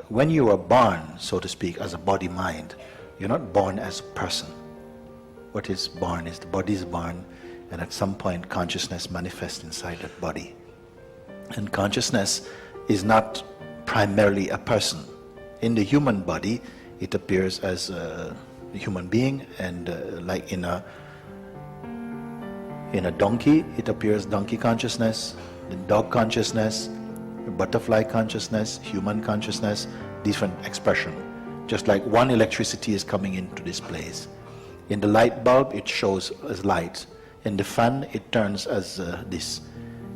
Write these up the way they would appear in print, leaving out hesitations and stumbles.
When you are born, so to speak, as a body-mind, you're not born as a person. What is born is the body is born, and at some point consciousness manifests inside that body. And consciousness is not primarily a person. In the human body, it appears as a human being, and like in a donkey, it appears donkey consciousness, the dog consciousness, butterfly consciousness, human consciousness, different expression. Just like one electricity is coming into this place. In the light bulb, it shows as light. In the fan, it turns as this.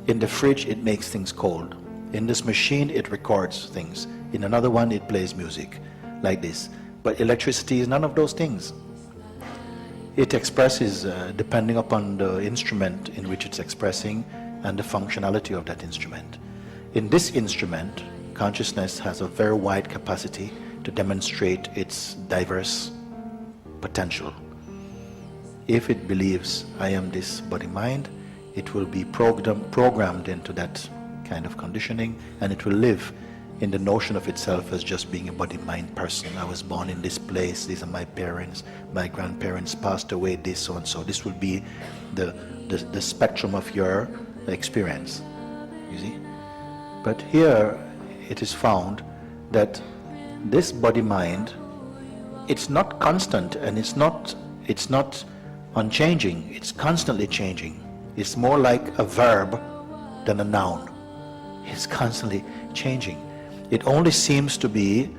In the fridge, it makes things cold. In this machine, it records things. In another one, it plays music, like this. But electricity is none of those things. It expresses depending upon the instrument in which it's expressing and the functionality of that instrument. In this instrument, consciousness has a very wide capacity to demonstrate its diverse potential. If it believes I am this body-mind, it will be programmed into that kind of conditioning, and it will live in the notion of itself as just being a body-mind person. I was born in this place, these are my parents, my grandparents passed away, this, so and so. This will be the spectrum of your experience, you see. But here it is found that this body-mind, it's not constant, and it's not unchanging, it's constantly changing. It's more like a verb than a noun. It's constantly changing. It only seems to be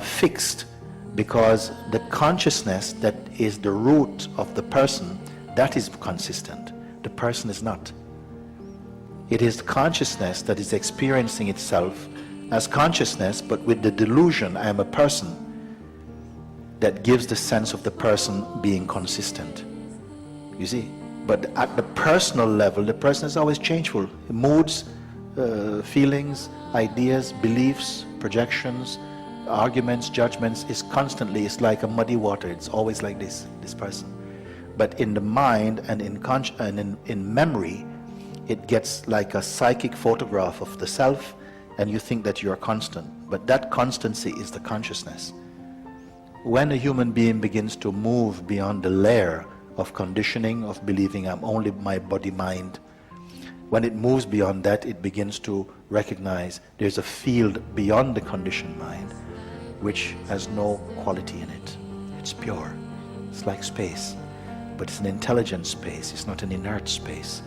fixed because the consciousness that is the root of the person, that is consistent. The person is not. It is the consciousness that is experiencing itself as consciousness, but with the delusion, I am a person, that gives the sense of the person being consistent. You see? But at the personal level, the person is always changeful. Moods, feelings, ideas, beliefs, projections, arguments, judgments is constantly, it's like a muddy water. It's always like this person. But in the mind and in memory, it gets like a psychic photograph of the self, and you think that you're constant. But that constancy is the consciousness. When a human being begins to move beyond the layer of conditioning, of believing I'm only my body-mind, when it moves beyond that, it begins to recognize there's a field beyond the conditioned mind which has no quality in it. It's pure. It's like space, but it's an intelligent space. It's not an inert space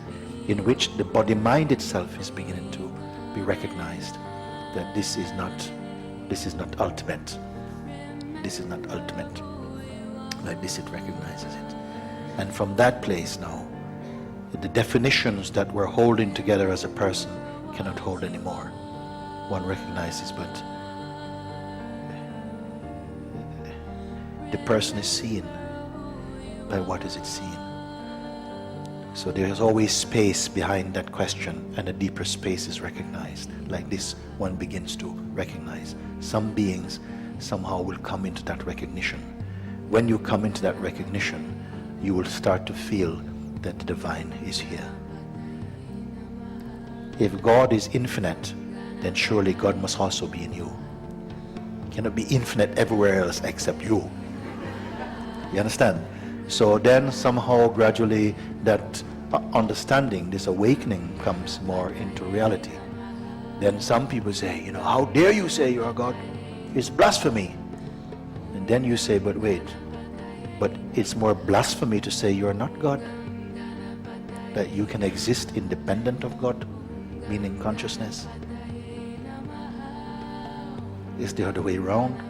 in which the body-mind itself is beginning to be recognized that this is not ultimate. This is not ultimate. Like this, it recognizes it. And from that place now, the definitions that we're holding together as a person cannot hold anymore. One recognizes, but the person is seen by what is it seen. So there is always space behind that question, and a deeper space is recognized. Like this, one begins to recognize. Some beings somehow will come into that recognition. When you come into that recognition, you will start to feel that the divine is here. If God is infinite, then surely God must also be in you. He cannot be infinite everywhere else except you. You understand? So then somehow gradually that understanding, this awakening comes more into reality. Then some people say, how dare you say you are God? It's blasphemy. And then you say, but wait, but it's more blasphemy to say you are not God. That you can exist independent of God, meaning consciousness. It's the other way around.